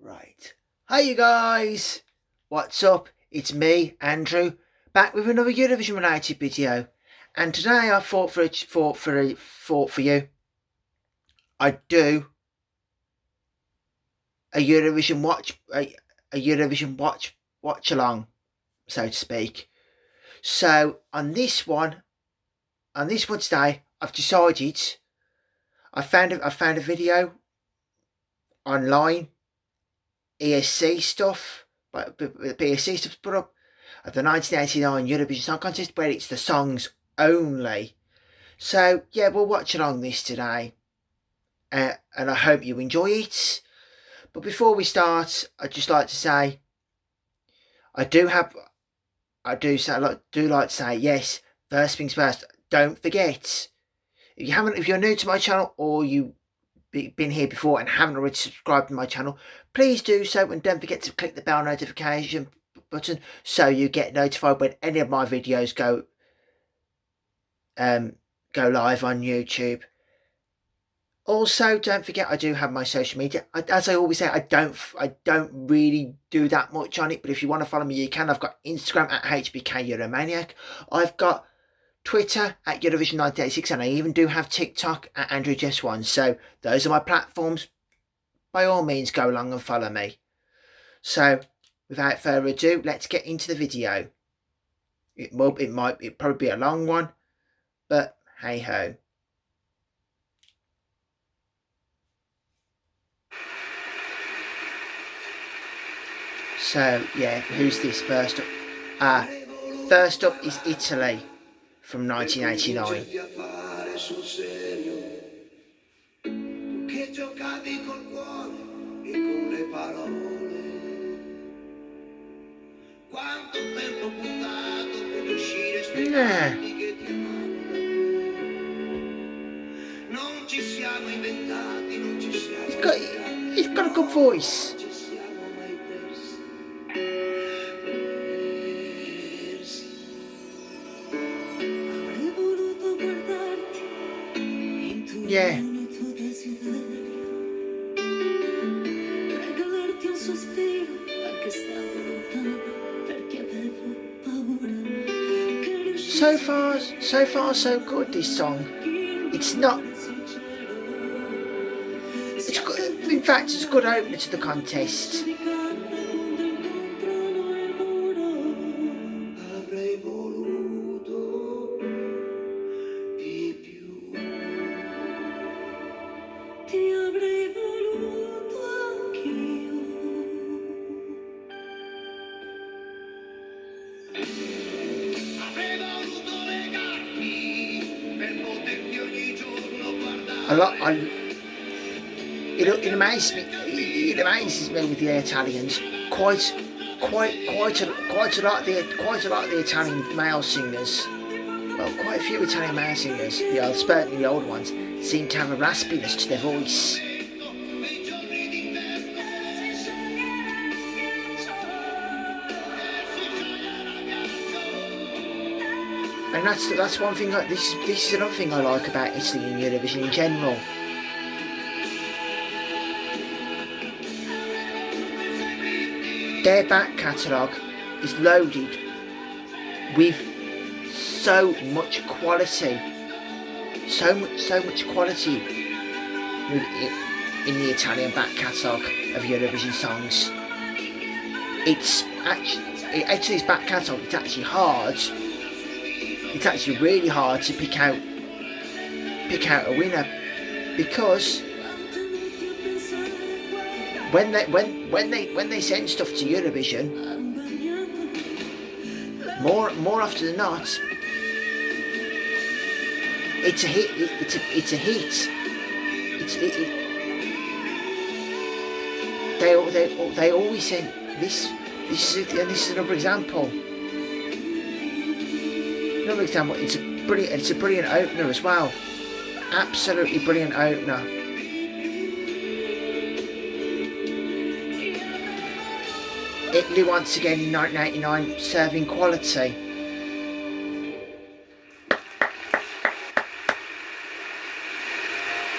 Right. Hi you guys! What's up? It's me, Andrew, back with another Eurovision related video. And today I thought for you. I'd do a Eurovision watch along, so to speak. So on this one today, I've decided I found a video online, ESC stuff, but ESC stuff's put up of the 1989 Eurovision Song Contest, where it's the songs only. So yeah, we'll watch along this today, and I hope you enjoy it. But before we start, I'd just like to say I do like to say yes. First things first. Don't forget, if you're new to my channel or you've been here before and haven't already subscribed to my channel, please do so, and don't forget to click the bell notification button so you get notified when any of my videos go live on YouTube. Also, don't forget I do have my social media. As I always say, I don't really do that much on it, but if you want to follow me, you can. I've got Instagram at HBK Euromaniac. I've got Twitter at Eurovision 1986, and I even do have TikTok at Andrew Just One. So those are my platforms. By all means, go along and follow me. So without further ado, let's get into the video. It'll probably be a long one, but hey ho. So yeah, who's this first up? First up is Italy from 1989. Yeah. He's got a good voice. Yeah. So far so good, this song. It's not... It's good, in fact, it's a good opener to the contest. It amazes me with the Italians. Quite a lot of the Italian male singers. Well, quite a few Italian male singers, especially the old ones, seem to have a raspiness to their voice. And that's one thing. This is another thing I like about Italy and Eurovision in general. Their back catalogue is loaded with so much quality, so much quality in the Italian back catalogue of Eurovision songs. It's Italy's back catalogue. It's actually hard. It's actually really hard to pick out a winner, because when they send stuff to Eurovision, more often than not, it's a hit. It's a hit. They always send this. This is another example. It's a brilliant opener as well. Absolutely brilliant opener. Italy once again in 1989 serving quality.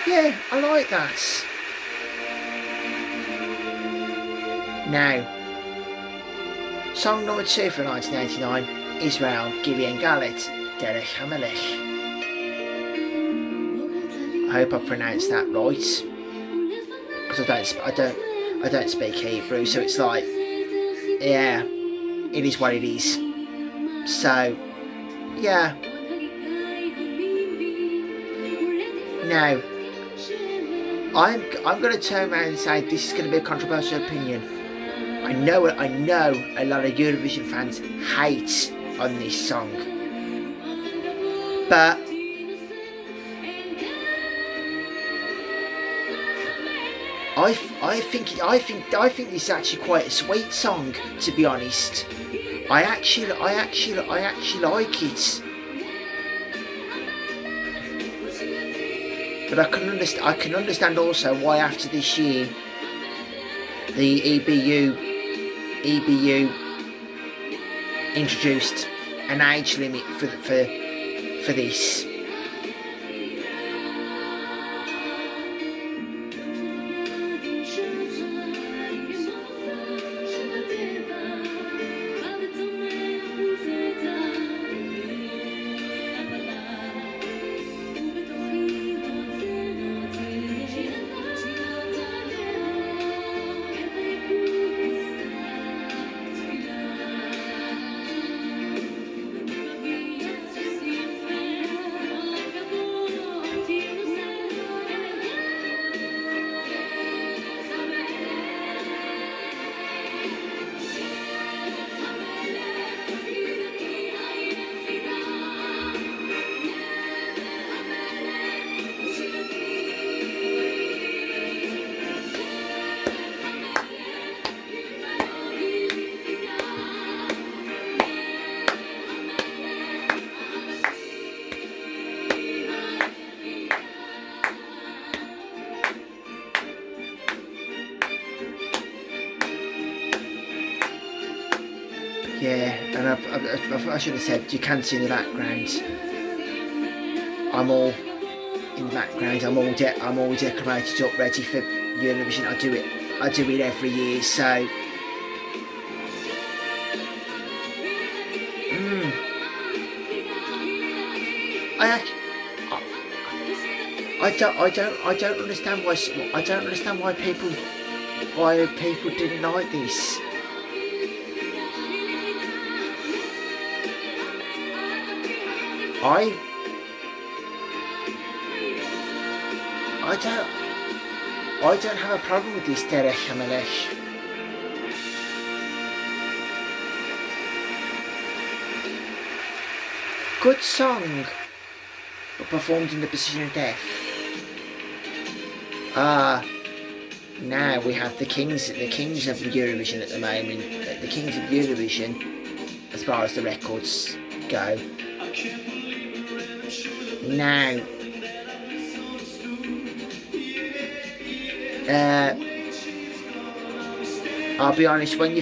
Yeah, I like that. Now, song number 2 for 1989, Israel, Gideon Galit, Derech HaMelech. I hope I pronounced that right, because I don't speak Hebrew, so it's like, yeah, it is what it is. So, yeah. Now, I'm going to turn around and say this is going to be a controversial opinion. I know a lot of Eurovision fans hate on this song, but I think this is actually quite a sweet song, to be honest. I actually like it. But I can understand also why after this year the EBU introduced an age limit for this. Yeah, and I should have said, you can see in the background, I'm all in the background. I'm all decorated up, ready for Eurovision. I do it every year. So, I don't understand why people didn't like this. I don't have a problem with this Derech HaMelech. Good song, but performed in the position of death. Now we have the kings of Eurovision at the moment. The kings of Eurovision, as far as the records go. Now, I'll be honest. When I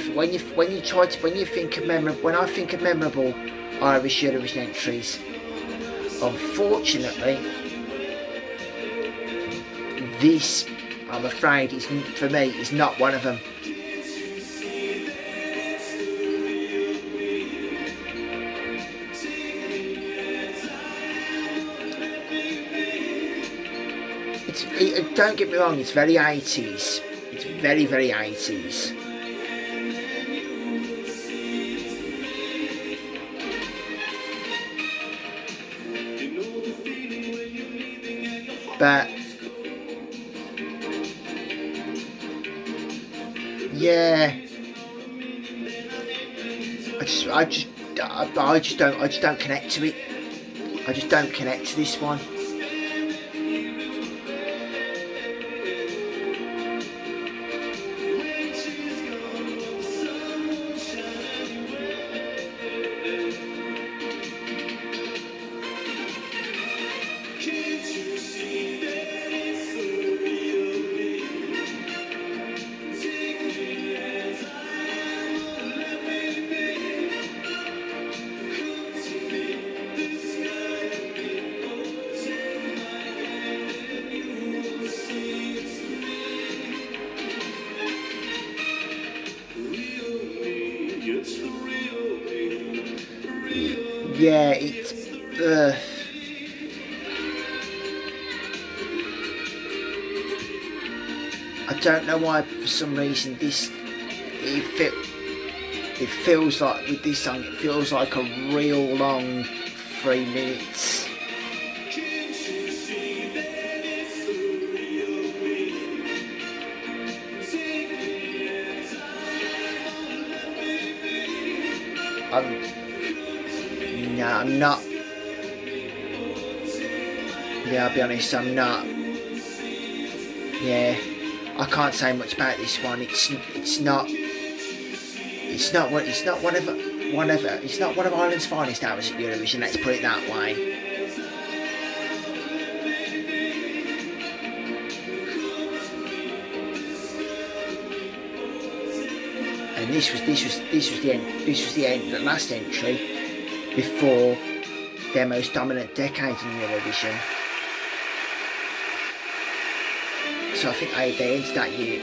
think of memorable Irish Eurovision entries, unfortunately, this, I'm afraid, for me, is not one of them. Don't get me wrong, it's very 80s. It's very, very 80s. But yeah, I just don't connect to it. I just don't connect to this one. yeah, it's. I don't know why, for some reason, it feels like with this song, it feels like a real long 3 minutes. No, I'm not. Yeah, I'll be honest, I'm not. Yeah, I can't say much about this one. It's not one of Ireland's finest hours at Eurovision. Let's put it that way. And this was the last entry before their most dominant decade in Eurovision. So I think they ended that year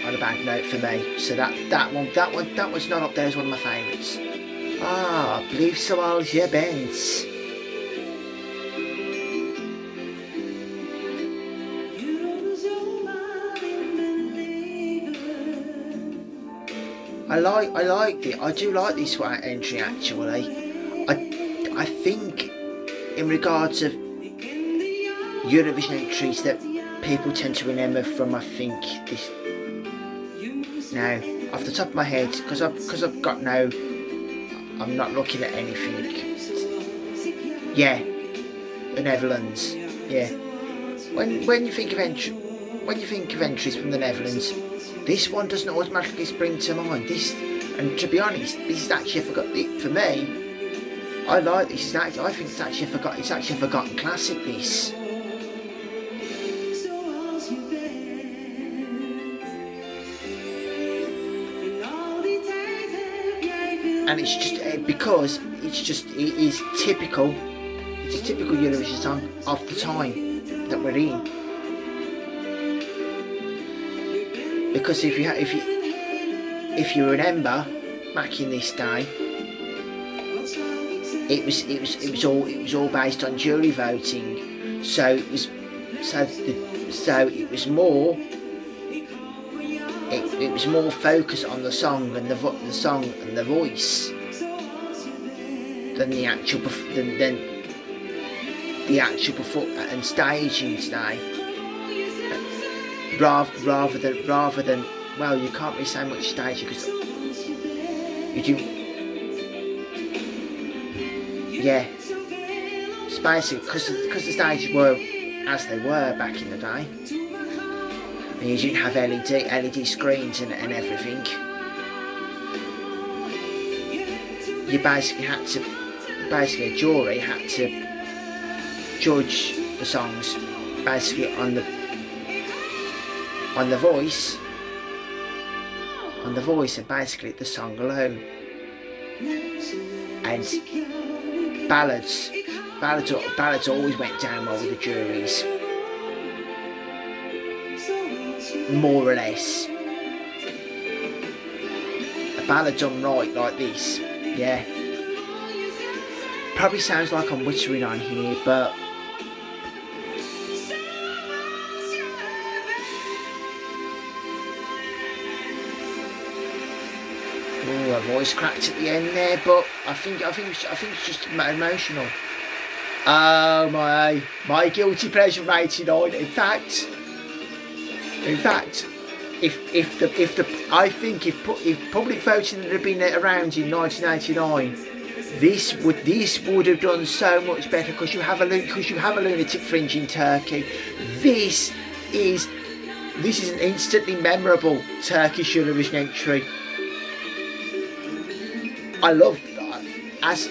on a bad note for me. So that one's not up there as one of my favourites. Blief zoals je bent. I liked it. I do like this one entry actually. I think in regards of Eurovision entries that people tend to remember from, I think this. Now, off the top of my head, because I've got no, I'm not looking at anything. Yeah, the Netherlands. Yeah. When you think of entries from the Netherlands, this one doesn't automatically spring to mind. And to be honest, this is actually for me. I like this. I think it's actually a forgotten classic. This. And it's just because it is typical. It's a typical Eurovision song of the time that we're in. Because if you remember back in this day, it was all based on jury voting. So it was more. It was more focused on the song and the voice than the actual performance and staging today. Rather than well, you can't really say much staging because you do. Yeah, it's basically because the stages were as they were back in the day. And you didn't have LED screens and everything. You basically a jury had to judge the songs basically on the voice and basically the song alone. And ballads always went down well with the juries. More or less. A ballad done right like this, yeah. Probably sounds like I'm whittering on here, but a voice cracked at the end there, but I think it's just emotional. Oh my guilty pleasure rating on. In fact, if public voting had been around in 1989, this would have done so much better because you have a lunatic fringe in Turkey. This is an instantly memorable Turkish Eurovision entry. I love as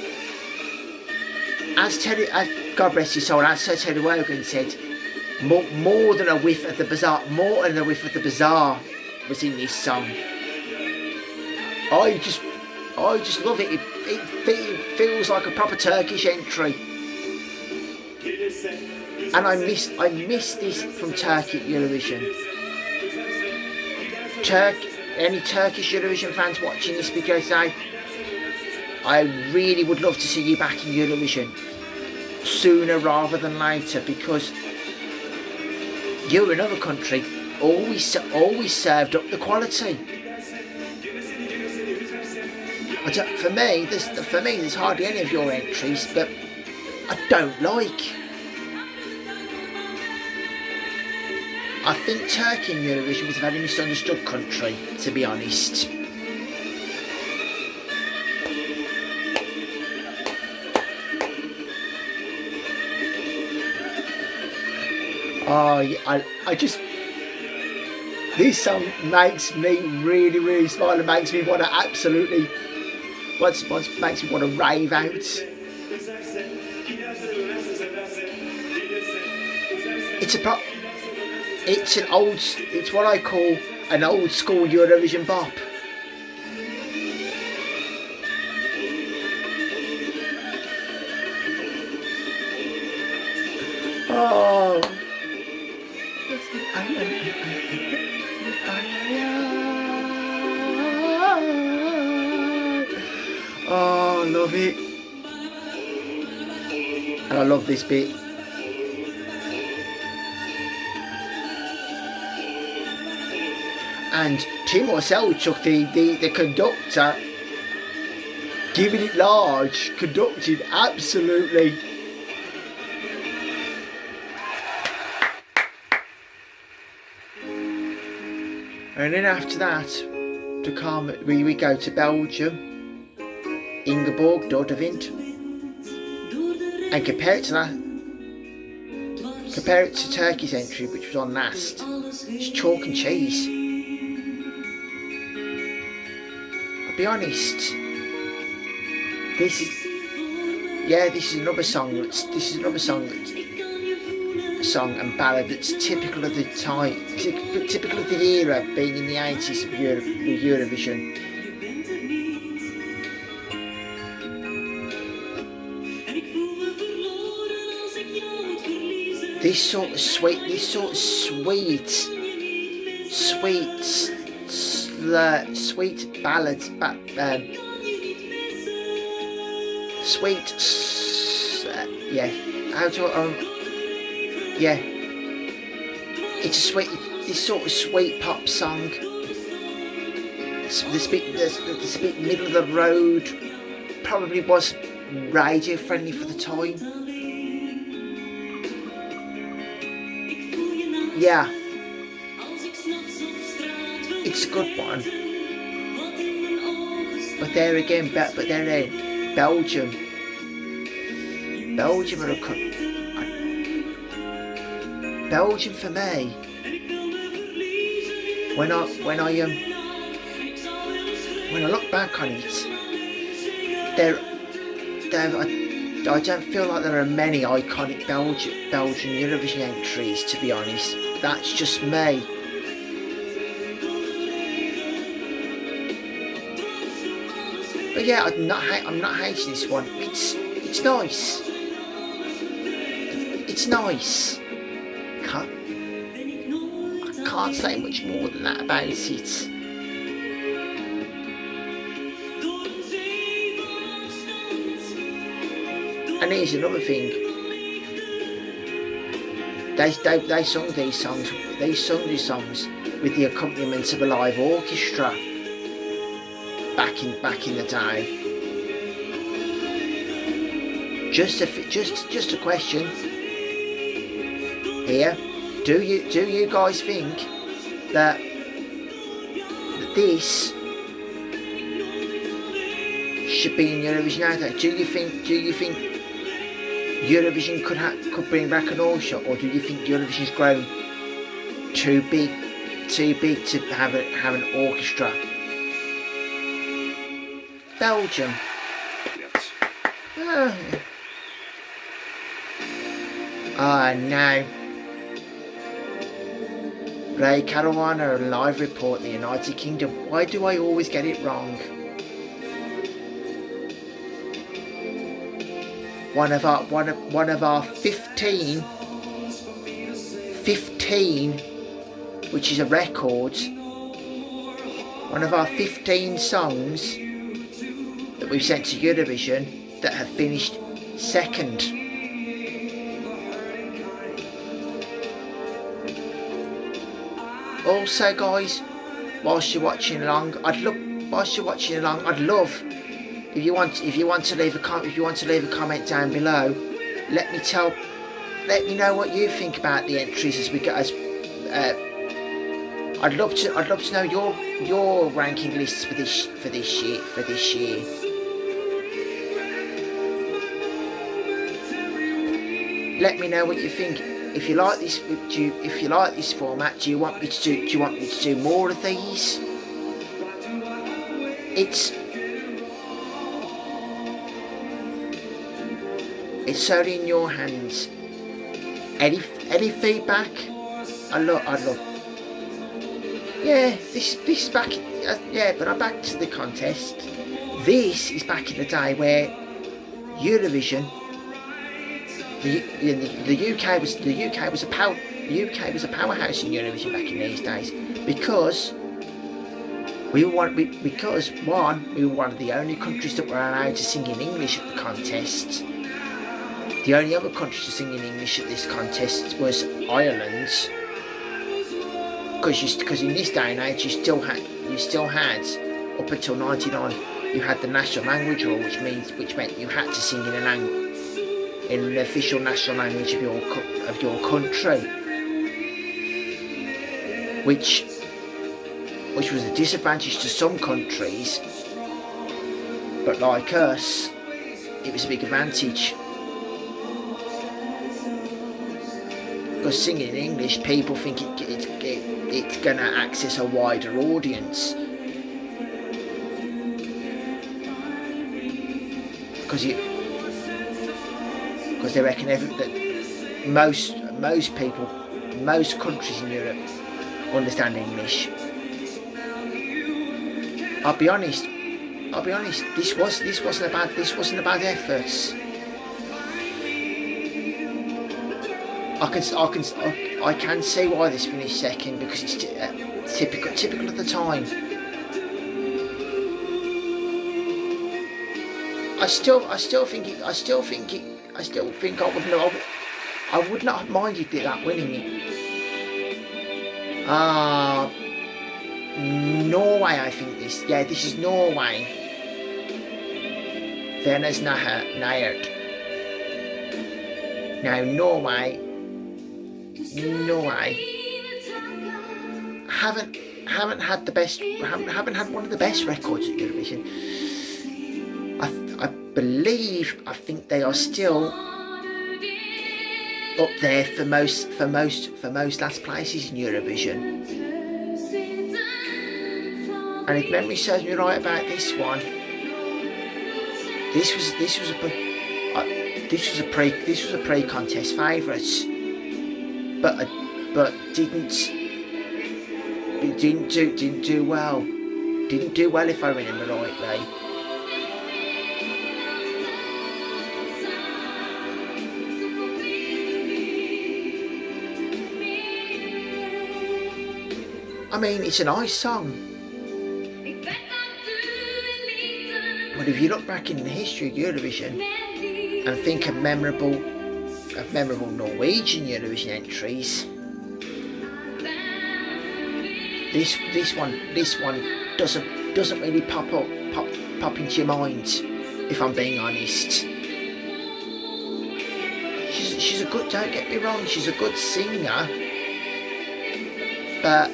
God rest his soul, as Sir Terry Wogan said. More than a whiff of the bazaar was in this song. I just love it. It feels like a proper Turkish entry. And I miss this from Turkey at Eurovision. Any Turkish Eurovision fans watching this video today, I really would love to see you back in Eurovision sooner rather than later, because you, another country, always served up the quality. For me, there's hardly any of your entries that I don't like. I think Turkey in Eurovision was a very misunderstood country, to be honest. Oh, yeah, I just... This song makes me really, really smile and makes me want to absolutely... makes me want to rave out. It's what I call an old school Eurovision bop. Oh. Oh, I love it. And I love this bit. And Timur Selçuk, the conductor, giving it large, conducting absolutely. And then after that, we go to Belgium, Ingeborg Dordewind, and compare it to Turkey's entry, which was on last. It's chalk and cheese. I'll be honest. This is another song and ballad that's typical of the time, typical of the era, being in the 80s of Eurovision. This sort of sweet ballads, it's this sort of sweet pop song. This bit middle of the road, probably was radio friendly for the time. Yeah, it's a good one. But there again, Belgium are a country. Belgium for me, when I look back on it, I don't feel like there are many iconic Belgian Eurovision entries, to be honest. That's just me. But yeah, I'm not hating this one. It's nice. It's nice. I can't say much more than that about it. And here's another thing. They sung these songs with the accompaniment of a live orchestra back in the day. Just a question here. Do you guys think that this should be in Eurovision now? Do you think Eurovision could bring back an orchestra, or do you think Eurovision's grown too big to have an orchestra? Belgium. Yes. No. Ray Caruana, a live report, the United Kingdom. Why do I always get it wrong? One of our 15, which is a record. One of our 15 songs that we've sent to Eurovision that have finished second. Also, guys, whilst you're watching along, I'd love if you want to leave a comment down below. Let me know what you think about the entries as we go. I'd love to know your ranking lists for this year. Let me know what you think. If you like this, format, do you want me to do more of these? It's solely in your hands. Any feedback? I'd love. Yeah, this is back. But I'm back to the contest. This is back in the day where Eurovision. The UK was a powerhouse in Eurovision back in these days because we were one of the only countries that were allowed to sing in English at the contest. The only other country to sing in English at this contest was Ireland. Because in this day and age you still had up until '99 you had the national language rule, which meant you had to sing in an official national language of your country, which was a disadvantage to some countries, but like us, it was a big advantage. Because singing in English, people think it's going to access a wider audience. Because they reckon that most countries in Europe understand English. I'll be honest. This wasn't a bad effort. I can see why this finished second because it's typical of the time. I still think I would not have minded that winning it. Norway, I think this is Norway. Venus Nayert. Now Norway haven't had one of the best records at Eurovision. I think they are still up there for most last places in Eurovision. And if memory serves me right about this one, this was a pre-contest favourite, but didn't do well. Didn't do well if I remember rightly. I mean, it's a nice song, but if you look back in the history of Eurovision and think of memorable Norwegian Eurovision entries, this one doesn't really pop into your mind, if I'm being honest. She's a good, don't get me wrong, she's a good singer, but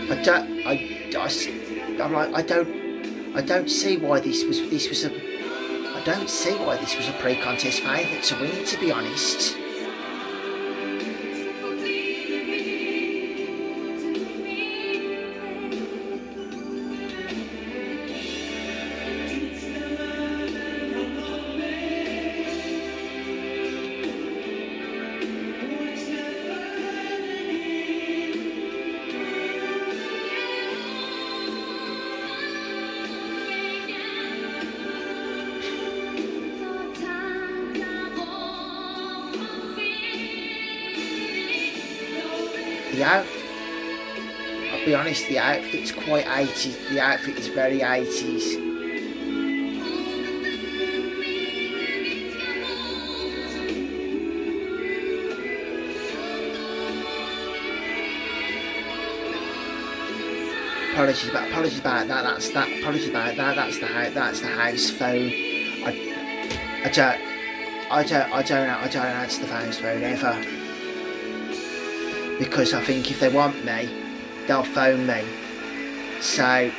I don't see why this was a pre-contest favourite to win it, to be honest. be honest, the outfit's quite 80s. The outfit is very 80s. Apologies about that. That's that. Apologies about that. That's the house phone. I don't answer the house phone ever, because I think if they want me, they'll phone me. So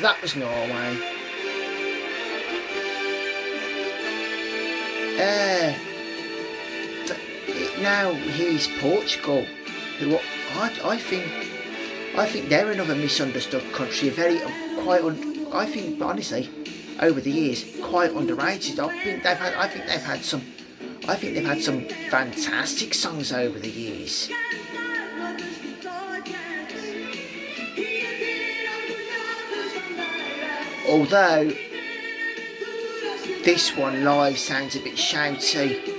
that was Norway. Now here's Portugal, who I think they're another misunderstood country. I think honestly, over the years, quite underrated. I think they've had some fantastic songs over the years. Although this one live sounds a bit shouty.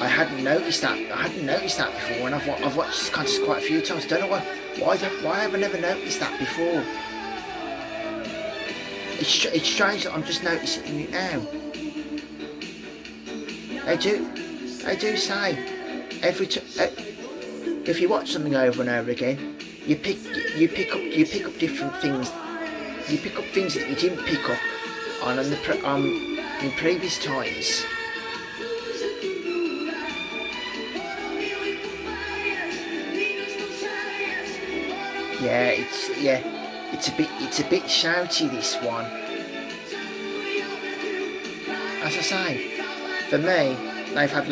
I hadn't noticed that before, and I've watched this contest quite a few times. Don't know why have I never noticed that before. It's strange that I'm just noticing it now. They do say if you watch something over and over again, you pick up different things. You pick up things that you didn't pick up in previous times. It's a bit shouty, this one. As I say, for me, they've had.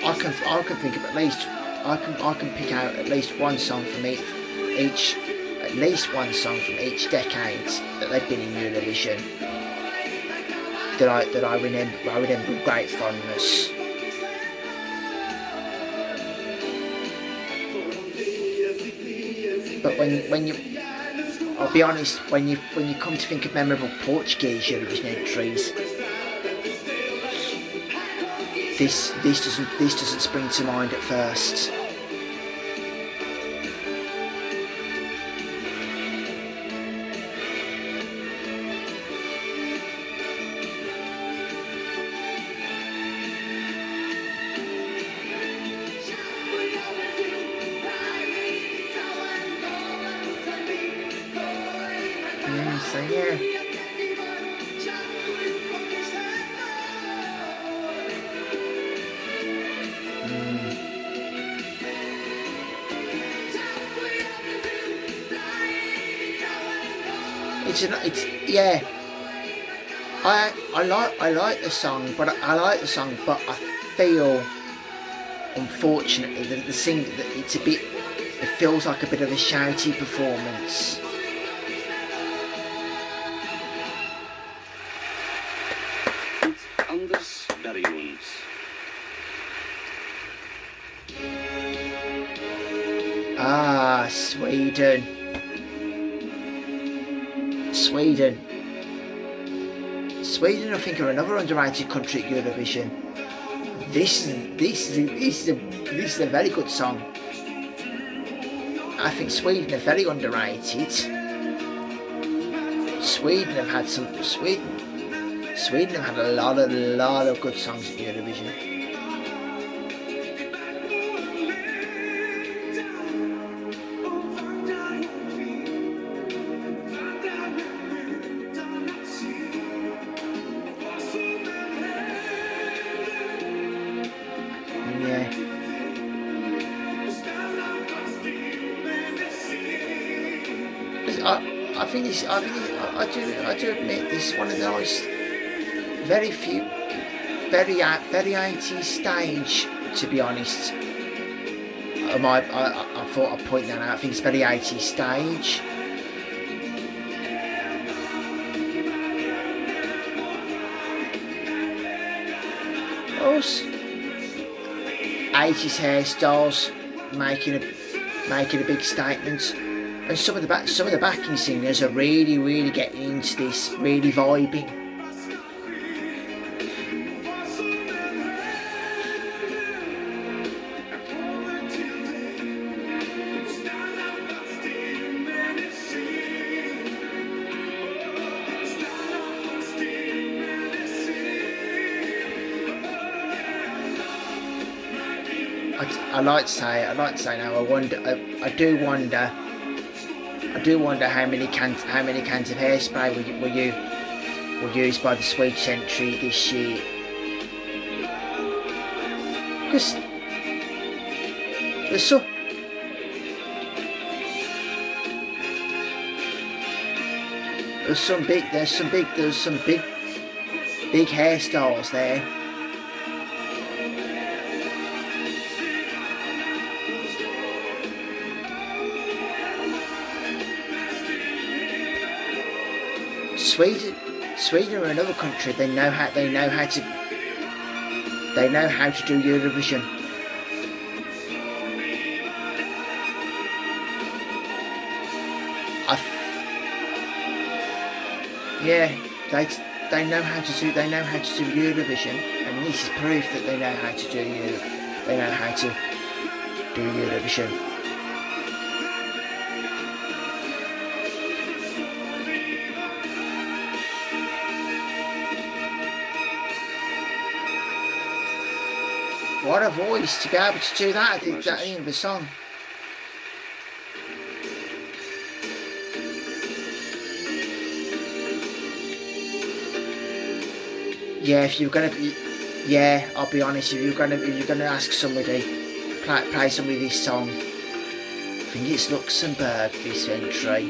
I can think of at least. I can pick out at least one song from each. At least one song from each decade that they've been in Eurovision. That I remember with great fondness. But when you, I'll be honest, when you come to think of memorable Portuguese Eurovision entries, this doesn't spring to mind at first. So yeah. Yeah. I like the song, but I feel, unfortunately, that it feels like a bit of a shouty performance. Sweden, I think, are another underrated country at Eurovision. This is a very good song. I think Sweden are very underrated. Sweden have had a lot of good songs at Eurovision. I do admit this is one of those very 80s stage, to be honest. I thought I'd point that out. I think it's very 80s stage. 80s hairstyles making a big statement. And some of the backing singers are really getting into this, really vibing. I like to say now. I do wonder how many cans of hairspray were used by the Swedish entry this year. Because there's some big hairstyles there. Sweden are another country. They know how to do Eurovision. Yeah, they know how to do Eurovision, and this is proof that they know how to do Eurovision. What a voice to be able to do that at the end of the song. Yeah, I'll be honest. If you're gonna ask somebody, play somebody this song, I think it's Luxembourg, this entry.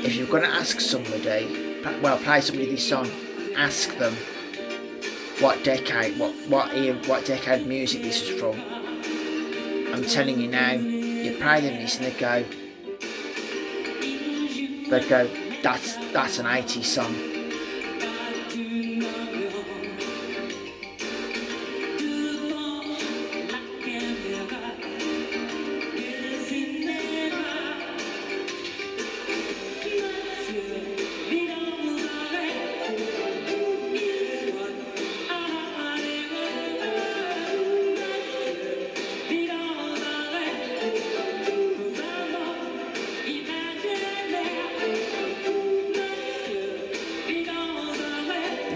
If you're gonna ask somebody, play somebody this song, ask them what decade of music this was from. I'm telling you now, you play them this and they'd go, that's an 80s song.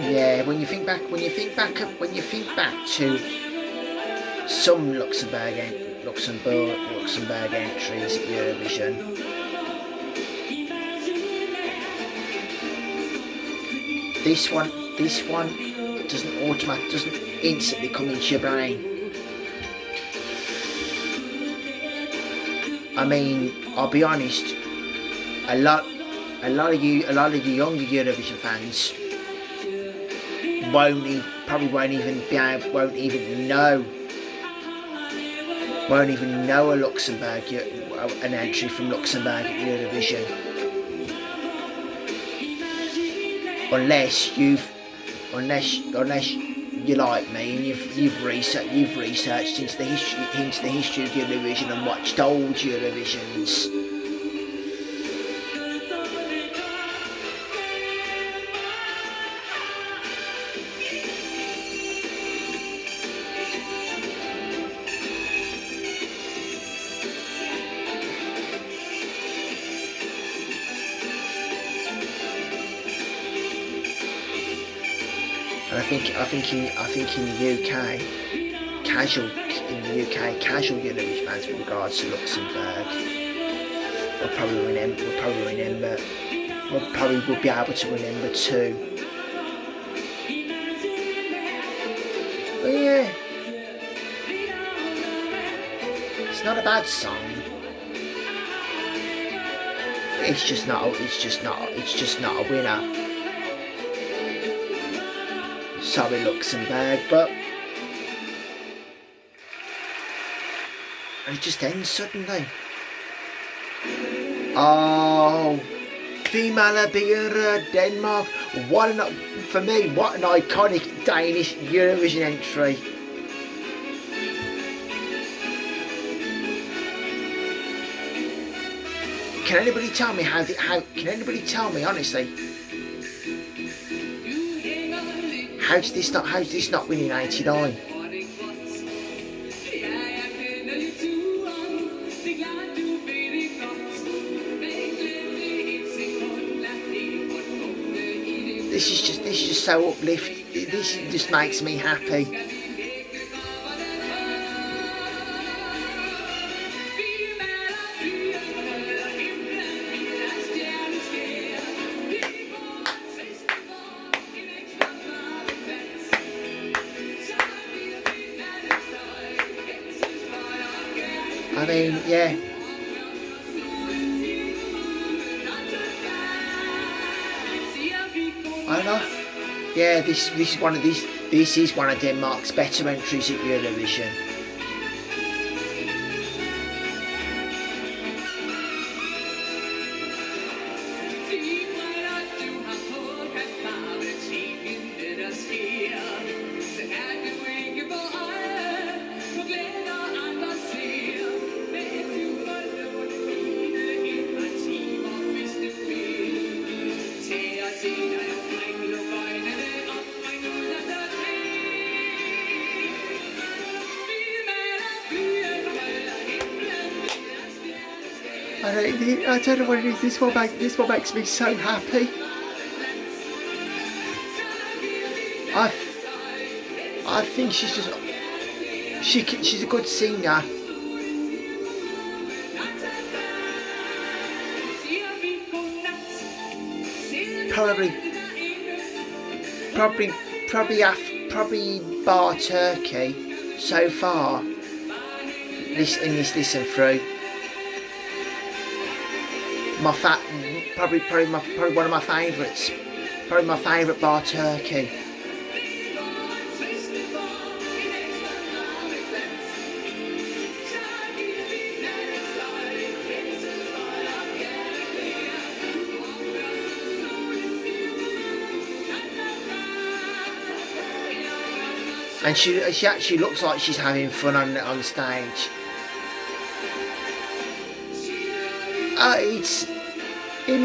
Yeah, when you think back to some Luxembourg entries at Eurovision, this one doesn't instantly come into your brain. I mean, I'll be honest, a lot of you younger Eurovision fans won't even know a Luxembourg, an entry from Luxembourg at Eurovision, unless you're like me and you've researched into the history of Eurovision and watched old Eurovisions. And I think in the UK, casual Eurovision fans with regards to Luxembourg will probably be able to remember too. But yeah, it's not a bad song. It's just not a winner. Sorry, Luxembourg, but it just ends suddenly. Oh, Female Beer Denmark. What an iconic Danish Eurovision entry. can anybody tell me how can anybody tell me honestly? How did this not win in '89? This is just so uplifting. This just makes me happy. I mean, yeah. I know. Yeah, this is one of these. This is one of Denmark's better entries at Eurovision. I don't know what it is. This one makes me so happy. I think she's just she's a good singer. Probably bar Turkey so far. This listen through. Probably one of my favourites. Probably my favourite bar Turkey. And she actually looks like she's having fun on stage. It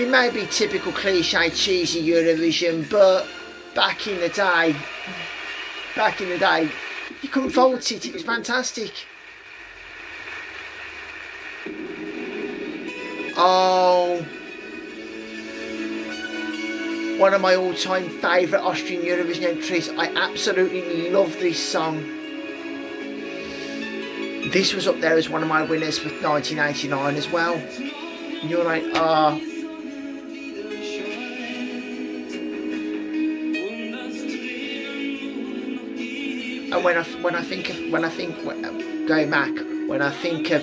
may be typical cliche cheesy Eurovision, but back in the day, you couldn't fault it. It was fantastic. Oh, one of my all-time favourite Austrian Eurovision entries. I absolutely love this song. This was up there as one of my winners for 1989 as well. And you're like, ah. And when I think of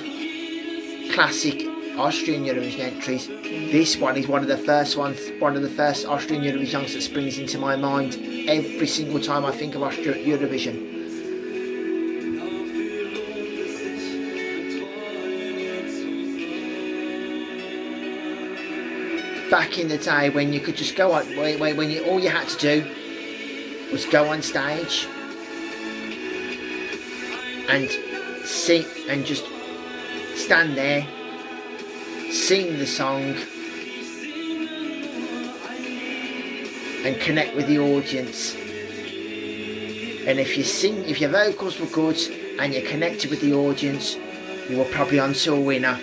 classic Austrian Eurovision entries, this one is one of the first Austrian Eurovision songs that springs into my mind every single time I think of Eurovision. Back in the day when you could just go on, all you had to do was go on stage and sing and just stand there, sing the song and connect with the audience. And if your vocals were good and you connected with the audience, you were probably onto a winner.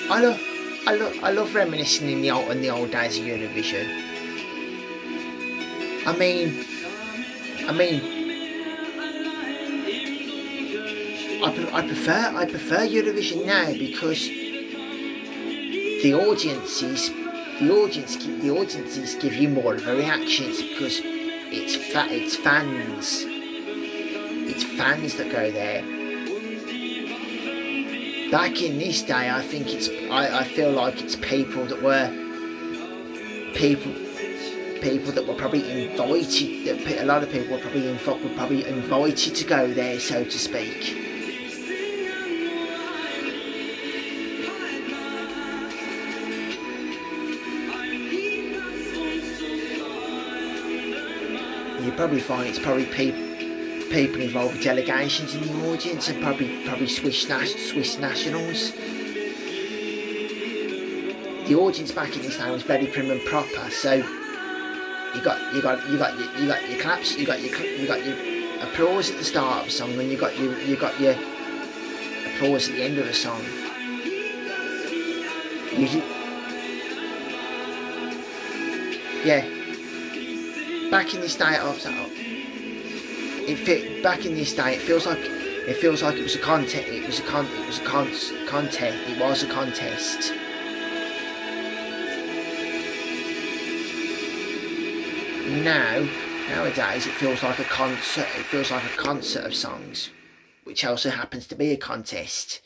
I love reminiscing in the old days of Eurovision. I mean, I prefer Eurovision now because the audiences give you more of a reaction because it's fans that go there. Back in this day, I think I feel like it's people that were probably invited. A lot of people were probably invited to go there, so to speak. you probably find it's probably people involved with delegations in the audience, and probably Swiss nationals. The audience back in this day was very prim and proper, so you got your claps, you got your applause at the start of the song, and you got your applause at the end of the song. Yeah. Back in this day, it feels like it was a contest. It was a contest. Nowadays, it feels like a concert. It feels like a concert of songs, which also happens to be a contest.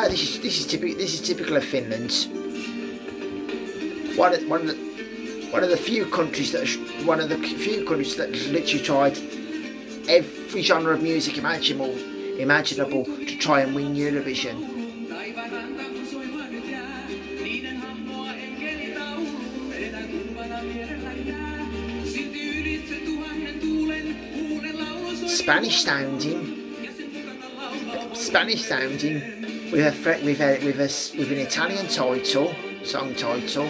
This is typical of Finland. One of the few countries that literally tried every genre of music imaginable to try and win Eurovision. Spanish sounding with an Italian song title,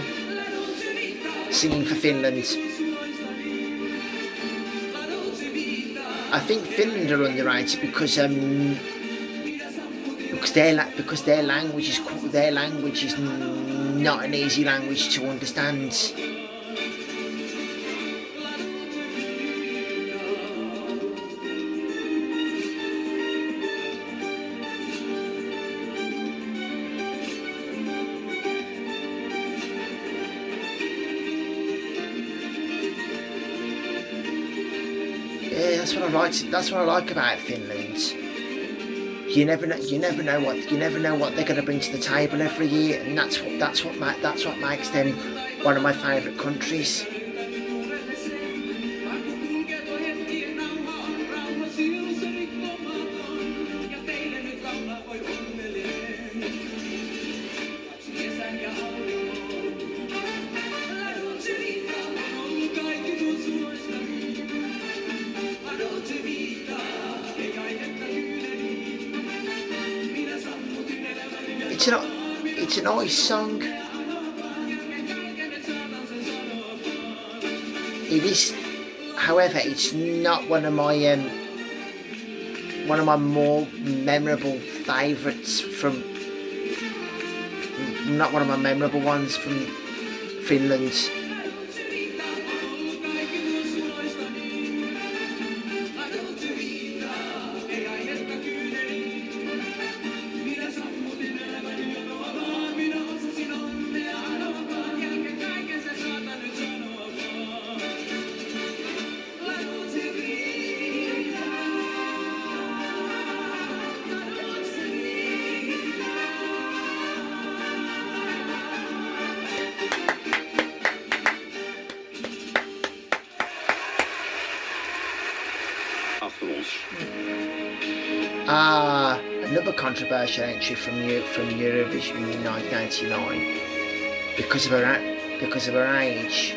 singing for Finland. I think Finland are underrated because their language is not an easy language to understand. Yeah, that's what I like about Finland. You never know what they're going to bring to the table every year, and that's what makes them one of my favourite countries. It's a nice song. It is, however, it's not one of my more memorable favourites from. Not one of my memorable ones from Finland. Another controversial entry from Eurovision in 1989 because of her age.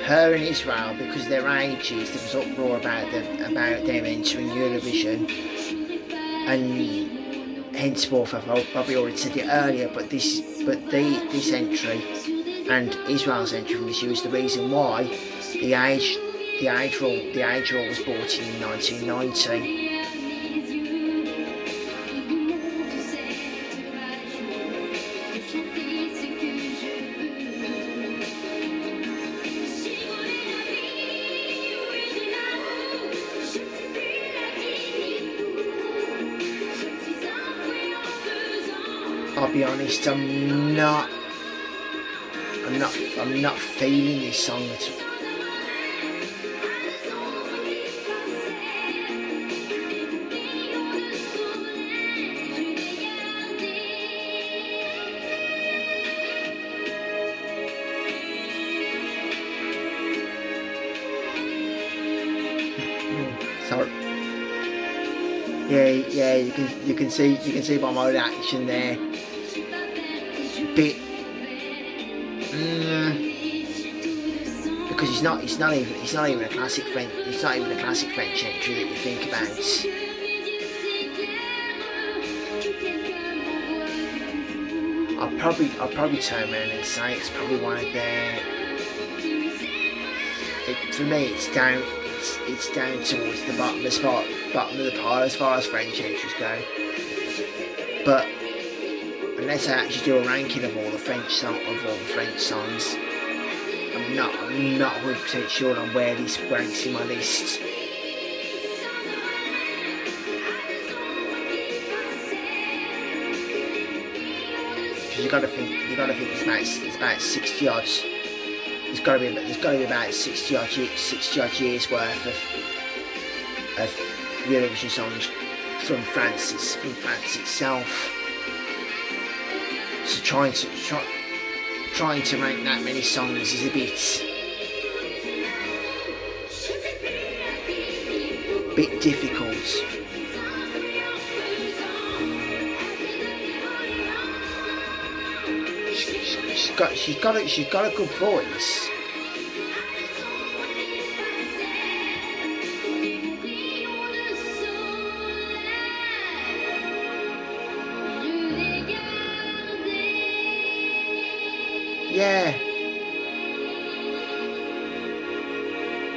Her and Israel, because of their ages, there was uproar about them entering Eurovision, and henceforth, I've probably already said it earlier, but this entry and Israel's entry from this year is the reason why the age rule was brought in 1990. I'll be honest, I'm not feeling this song at all. Sorry. Yeah, you can see by my reaction there. Because it's not even a classic French. It's not even a classic French entry that you think about. I'll probably turn around and say it's probably one of their. For me, it's down towards the bottom of the pile as far as French entries go. But unless I actually do a ranking of all the French songs, I'm not 100% sure on where this ranks in my list. Because you got to think it's about 60 odd. There's got to be about 60 odd years worth of Eurovision songs from France itself. So trying to rank that many songs is a bit difficult. She's got a good voice. Yeah.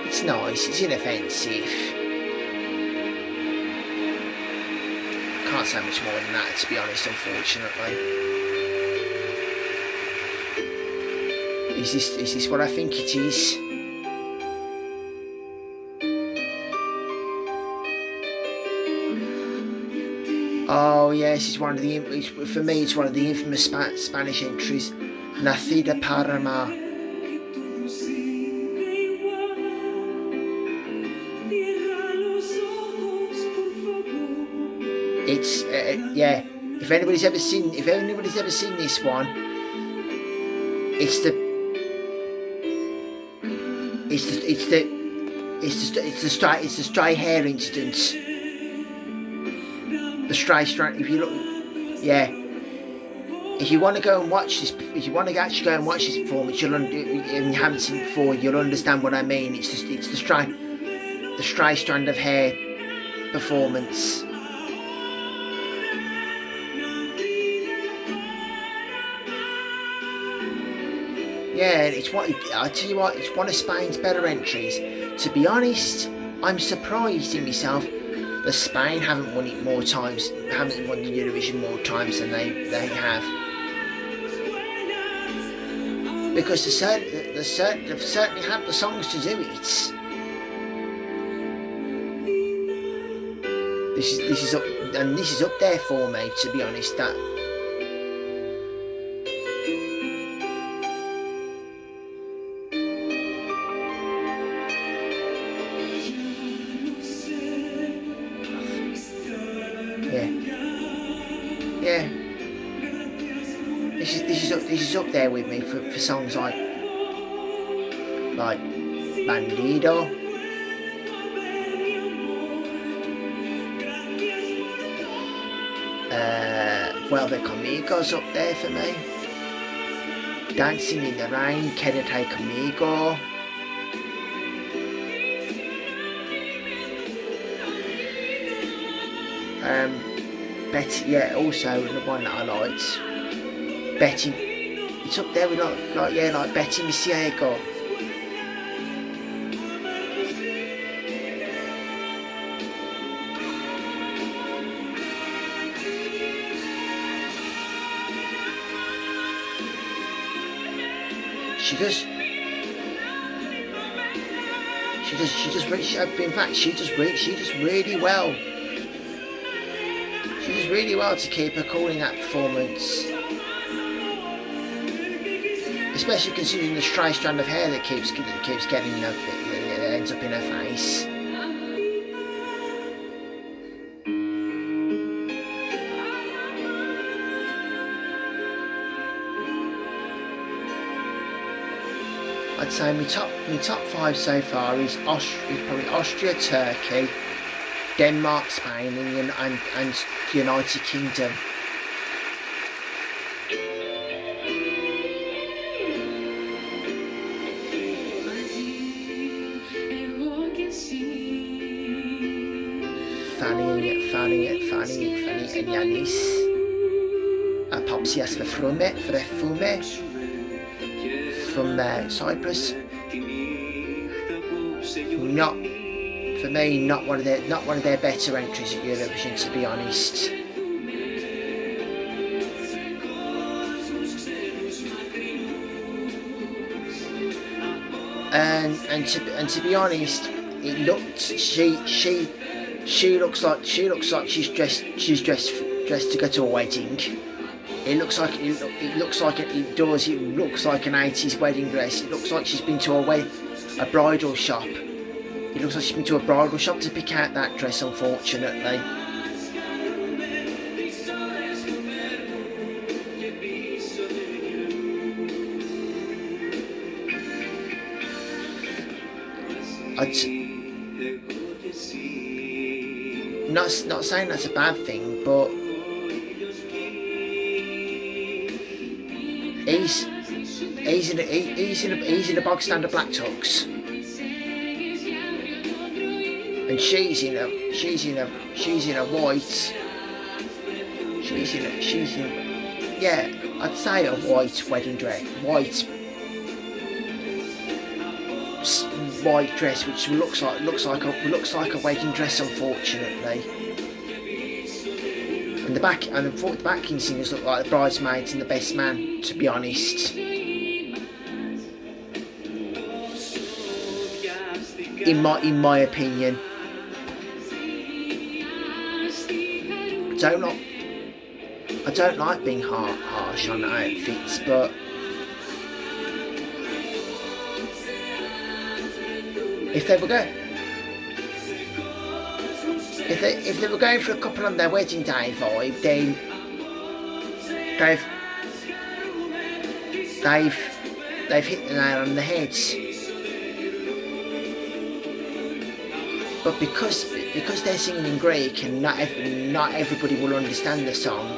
It's nice, it's inoffensive. Can't say much more than that, to be honest, unfortunately. Is this what I think it is? Oh yes, it's one of the infamous Spanish entries. Nacida para amar. It's yeah. If anybody's ever seen this one, it's the stray hair incident. The stray strand. If you look, yeah. If you want to go and watch this, if you want to actually go and watch this performance, and you haven't seen it before, you'll understand what I mean. It's the stray strand of hair performance. Yeah, I tell you what, it's one of Spain's better entries. To be honest, I'm surprised in myself that Spain haven't won the Eurovision more times than they have. Because they've certainly had the songs to do it. This is up there for me, to be honest. That. Yeah. This is up there with me for songs like Bandido. Vuelve Conmigo's up there for me. Dancing in the Rain, Quédate Conmigo. Betty, yeah, also the one that I liked. Betty, it's up there with like Betty Mi Ciego. She does really well. She does really well to keep her cool in that performance. Especially considering the stray strand of hair that keeps getting that ends up in her face. I'd say my top 5 so far is probably Austria, Turkey, Denmark, Spain, England, and United Kingdom. Fanny and Yanis. Popsias for Fume from Cyprus. Not for me, not one of their better entries at Eurovision, to be honest. And to be honest, it looked she looks like she's dressed to go to a wedding. It looks like an 80s wedding dress. It looks like she's been to a bridal shop. It looks like she's been to a bridal shop to pick out that dress, unfortunately. Not saying that's a bad thing, but he's in a bog standard black tux, and she's in a white. Yeah, I'd say a white wedding dress, white dress, which looks like a wedding dress, unfortunately. And the backing singers look like the bridesmaids and the best man, to be honest. In my opinion. I don't like being harsh on outfits, but if they were going for a couple on their wedding day vibe, then they've hit the nail on the head. But because they're singing in Greek and not everybody will understand the song,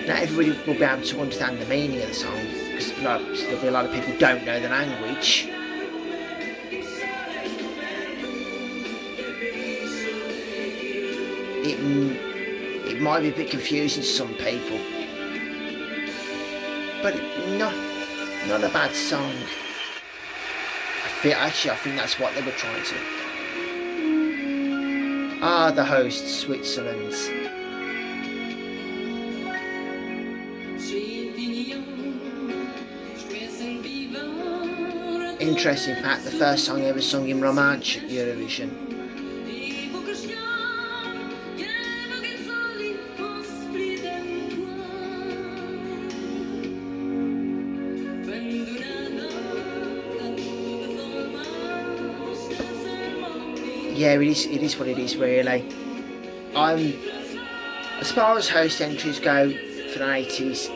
not everybody will be able to understand the meaning of the song, because there'll be a lot of people who don't know the language. It might be a bit confusing to some people, but not a bad song. I think that's what they were trying to. The host, Switzerland. Interesting fact, the first song ever sung in Romansh at Eurovision. Yeah, it is what it is, really. As far as host entries go for the 80s,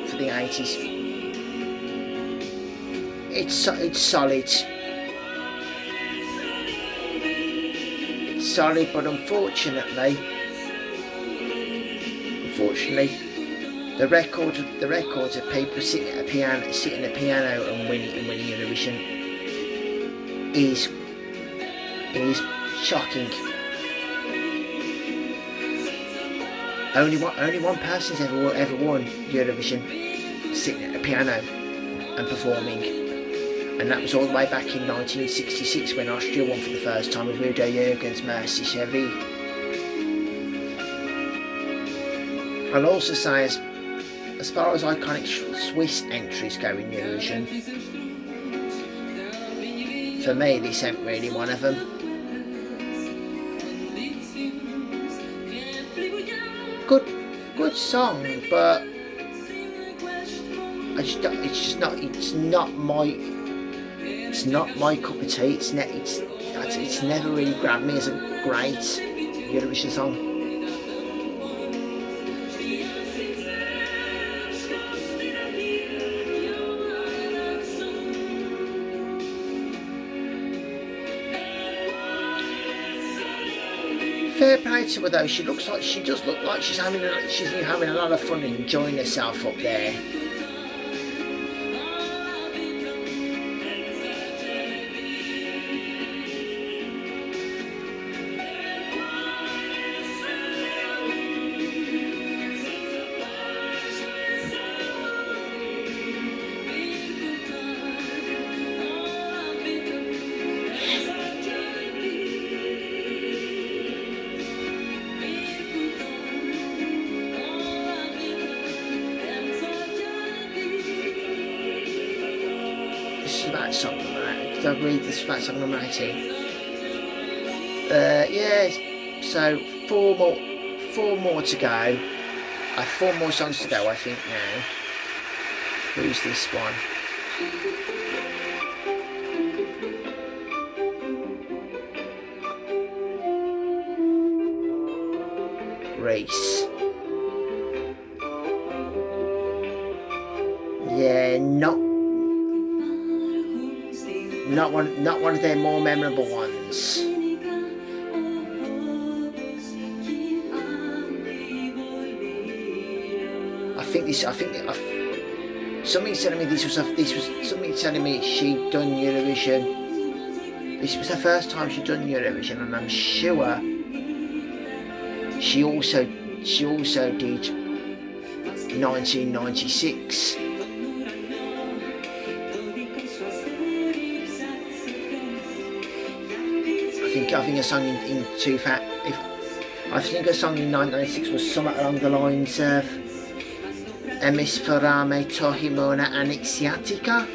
it's solid. It's solid, but unfortunately, the records of people sitting at a piano and winning Eurovision is shocking. Only one person's ever won Eurovision sitting at a piano and performing, and that was all the way back in 1966 when Austria won for the first time with Udo Jürgens' Merci Chérie. I'll also say, as far as iconic Swiss entries go in Eurovision, for me this ain't really one of them. Good song, but it's not my cup of tea. It's never really grabbed me as a great Eurovision song. Fair play to her though. She does look like she's having a lot of fun and enjoying herself up there. was about song number 8. Did I read this was about song number 18? Yeah, so four more to go. 4 more songs to go, I think, now. Who's this one? Greece. Yeah, not one of their more memorable ones. Something's telling me something's telling me she'd done Eurovision. This was the first time she'd done Eurovision, and I'm sure she also did 1996. I think a song in 2000. I think a song in 1996 was something along the lines of Emisferame Tohimona Anixiatica.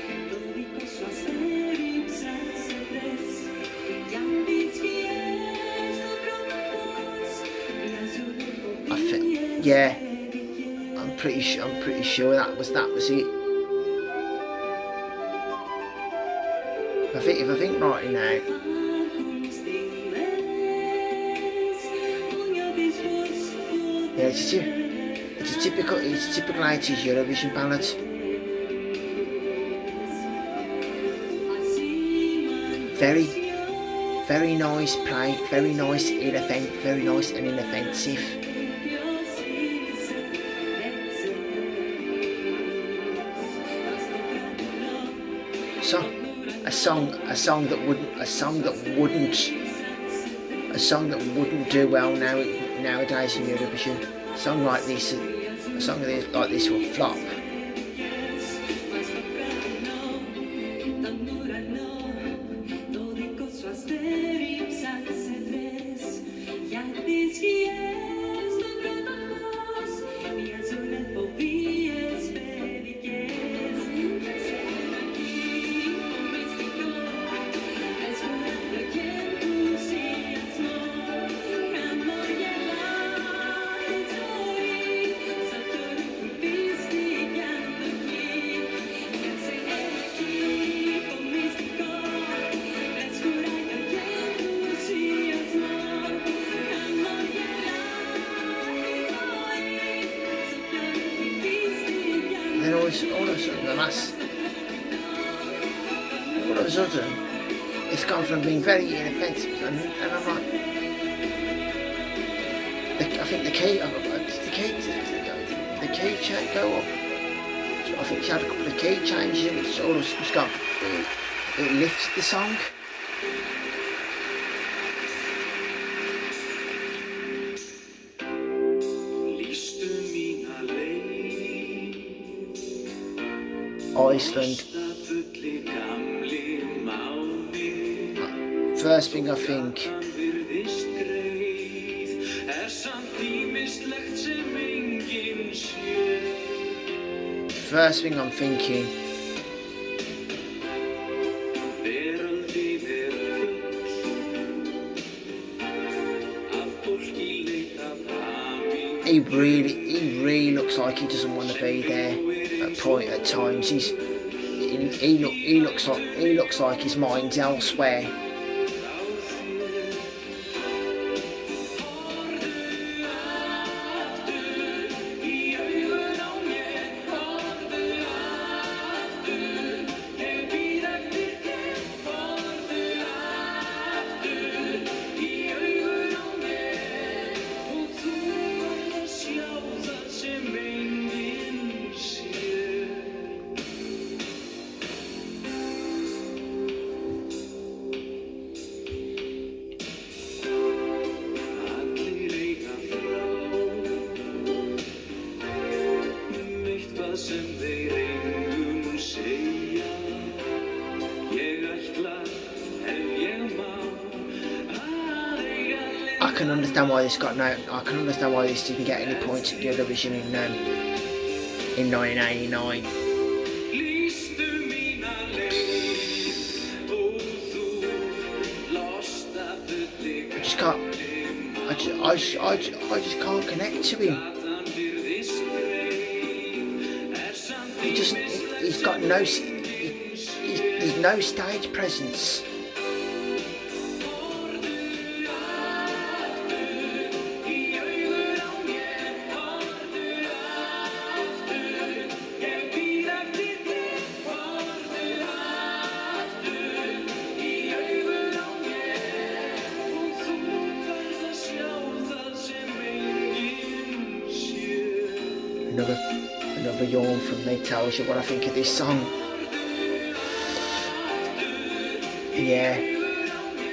I think, yeah, I'm pretty sure that was it. If I think right now. Yeah, it's a typical 80s Eurovision ballad. Very nice play, very nice and inoffensive. So, a song that wouldn't do well nowadays in Eurovision. A song like this will flop. Then all of a sudden, it's gone from being very inoffensive, and I'm like, I think the key change go up. So I think she had a couple of key changes, and it's all it's gone. It lifts the song. Iceland. First thing I think. First thing I'm thinking. He really looks like he doesn't want to be there at times. He looks like his mind's elsewhere. I can understand why this didn't get any points at Eurovision in 1989. I just can't connect to him. He's got no, there's no stage presence. Another yawn from me tells you what I think of this song. Yeah,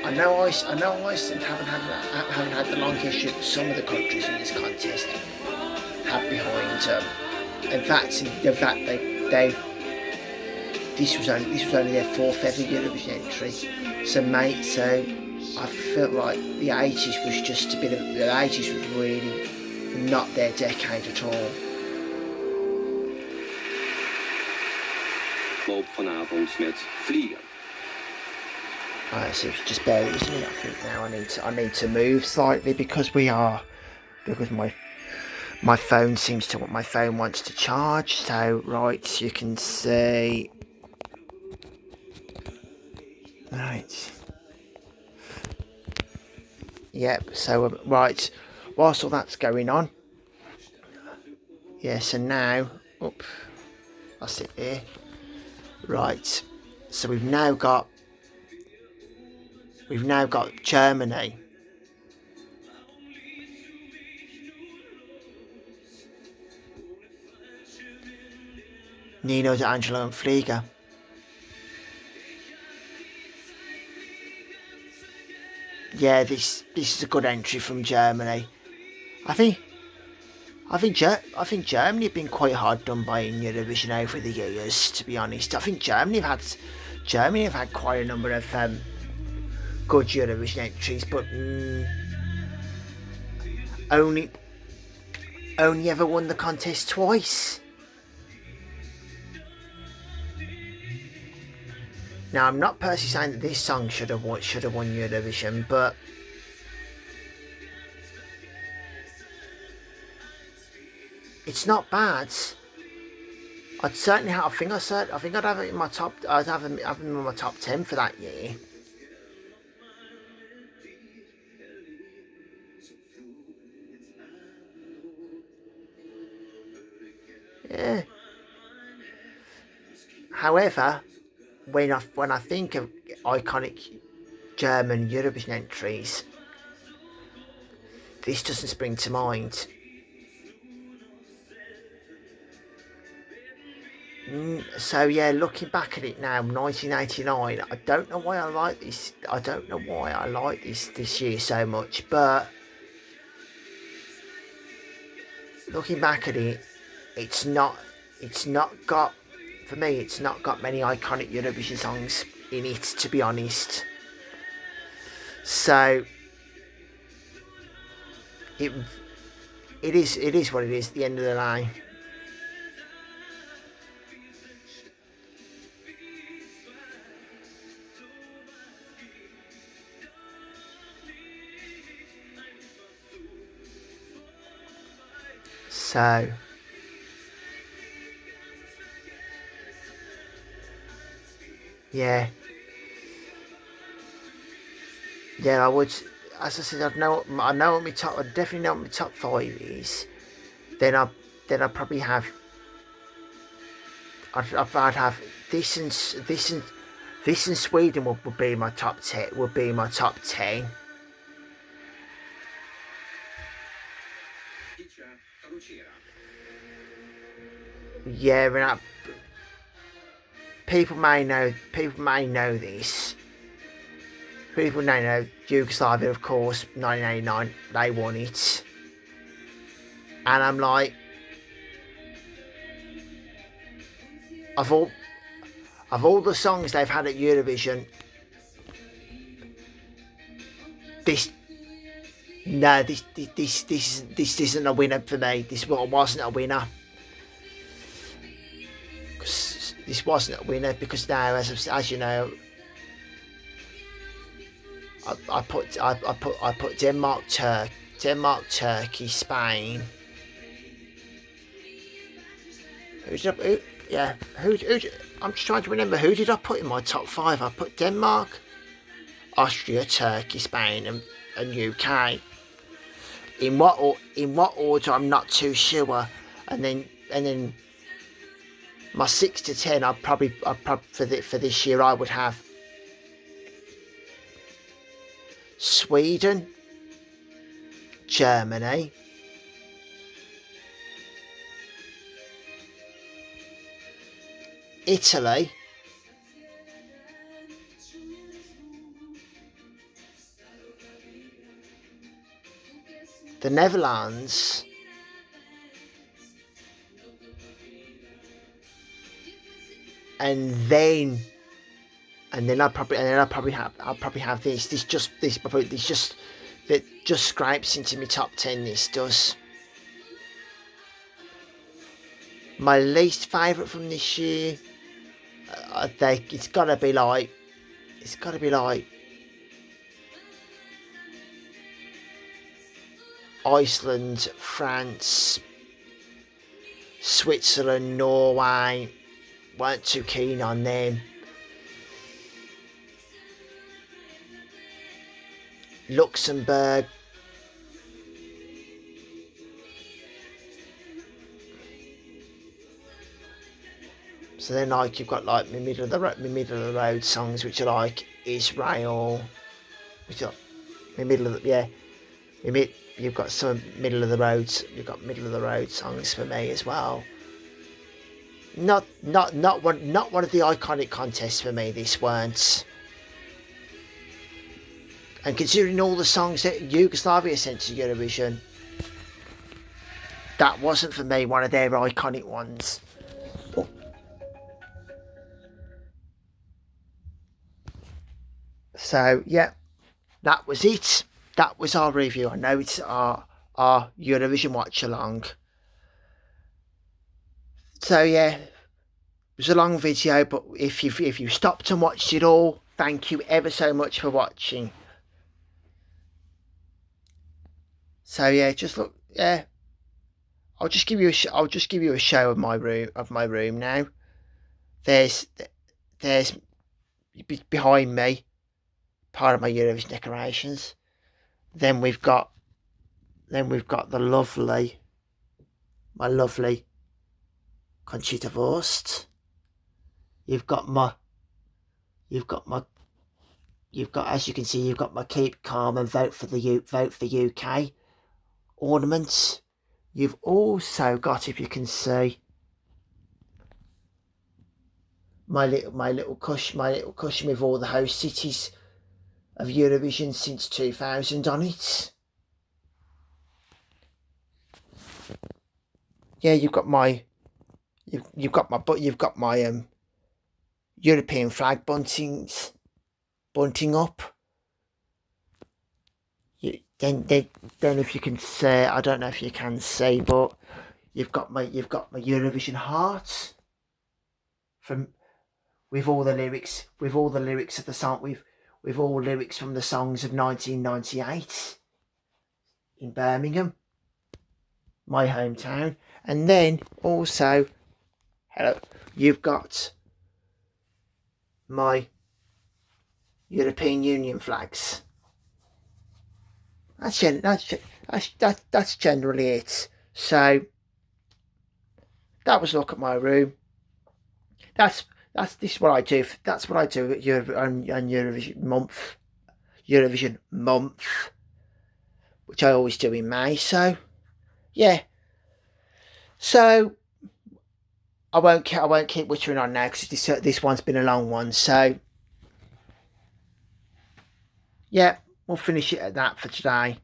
I know Iceland haven't had the long history that some of the countries in this contest have behind them. In fact, this was only their fourth ever Eurovision entry. So I felt like the 80s was just a bit of the 80s was really not their decade at all. Loop vanavond met vliegen. Alright, so just bear with me. I think now I need to move slightly because my phone wants to charge. So right, you can see. Right. Yep. So right, whilst all that's going on. Yeah. So now, I'll sit here. Right. So we've now got Germany. Nino D'Angelo and Flieger. Yeah, this is a good entry from Germany. I think Germany have been quite hard done by in Eurovision over the years. To be honest, I think Germany have had quite a number of good Eurovision entries, but only ever won the contest twice. Now, I'm not personally saying that this song should have won Eurovision, but it's not bad. I'd certainly have. I think I'd have it in my top. I'd have him in my top 10 for that year. Yeah. However, when I think of iconic German Eurovision entries, this doesn't spring to mind. So yeah, looking back at it now, 1989, I don't know why I like this. I don't know why I like this year so much, but looking back at it, it's not got, for me, it's not got many iconic Eurovision songs in it, to be honest. So it is what it is at the end of the day. So yeah, I would, as I said, I definitely know what my top 5 is. Then I probably have, I'd have this and Sweden would be my top 10. Would be my top 10. Yeah, and people may know this. People may know Yugoslavia, of course, 1989, they won it. And I'm like, of all the songs they've had at Eurovision, this isn't a winner for me. This wasn't a winner. This wasn't a winner because now, as you know, I put Denmark, Denmark, Turkey, Spain. I'm just trying to remember, who did I put in my top 5? I put Denmark, Austria, Turkey, Spain, and UK. In what order, I'm not too sure. And then my 6 to 10, I'd probably for this year, I would have Sweden, Germany, Italy, the Netherlands, and then I'll probably have this. This just scrapes into my top 10. This does. My least favourite from this year, I think it's gotta be like Iceland, France, Switzerland, Norway. Weren't too keen on them. Luxembourg. So then, like, you've got like my middle of the road songs, which are like Israel, which are my middle of the You've got some middle of the road. You've got middle of the road songs for me as well. Not one of the iconic contests for me. This weren't. And considering all the songs that Yugoslavia sent to Eurovision, that wasn't for me one of their iconic ones. So yeah, that was it. That was our review. I know it's our Eurovision watch along. So yeah, it was a long video, but if you stopped and watched it all, thank you ever so much for watching. So yeah, just look, yeah. I'll just give you a show of my room now. There's behind me part of my Eurovision decorations. Then we've got my lovely Conchita Wurst. You've got, as you can see, you've got my Keep Calm and Vote for UK ornaments. You've also got, if you can see, my little cushion with all the host cities of Eurovision since 2000 on it. Yeah, you've got my European flag bunting up. Then if you can see, I don't know if you can see, but you've got my Eurovision heart with all the lyrics of the song, with all lyrics from the songs of 1998 in Birmingham, my hometown. And then also, you've got my European Union flags. That's generally it. So that was a look at my room. This is what I do. That's what I do at Eurovision month, which I always do in May. So yeah. So I won't keep whittering on now because this one's been a long one. So yeah, we'll finish it at that for today.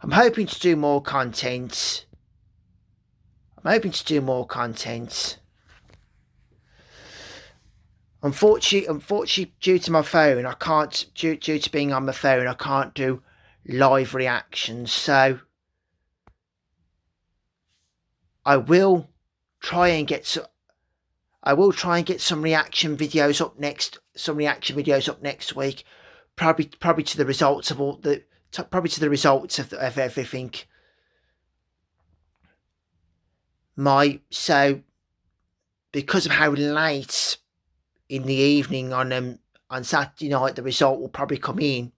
I'm hoping to do more content. Unfortunately, due to my phone, I can't. Due to being on my phone, I can't do live reactions. So I will try and get some reaction videos up next. Some reaction videos up next week. Probably to the results of all the probably to the results of everything. So because of how late in the evening on Saturday night the result will probably come in,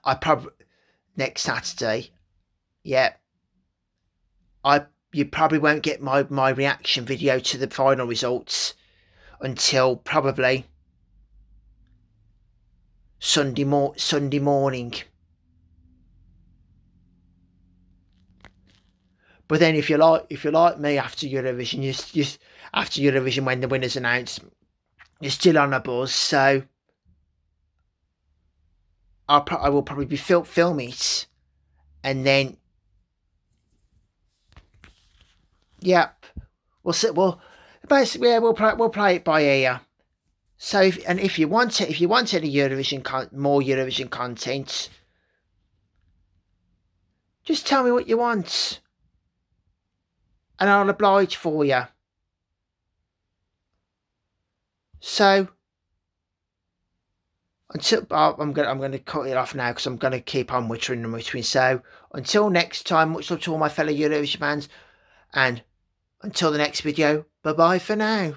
I probably next Saturday, yeah, you probably won't get my reaction video to the final results until probably Sunday morning. But then if you're like me after Eurovision, you after Eurovision when the winners announced, you're still on a buzz. So I will probably be film it, and then yep, basically yeah, we'll play it by ear. So if you want any more Eurovision content, just tell me what you want, and I'll oblige for you. So until I'm gonna cut it off now because I'm gonna keep on wittering and wittering. So until next time, much love to all my fellow Eurovision fans, and until the next video, bye bye for now.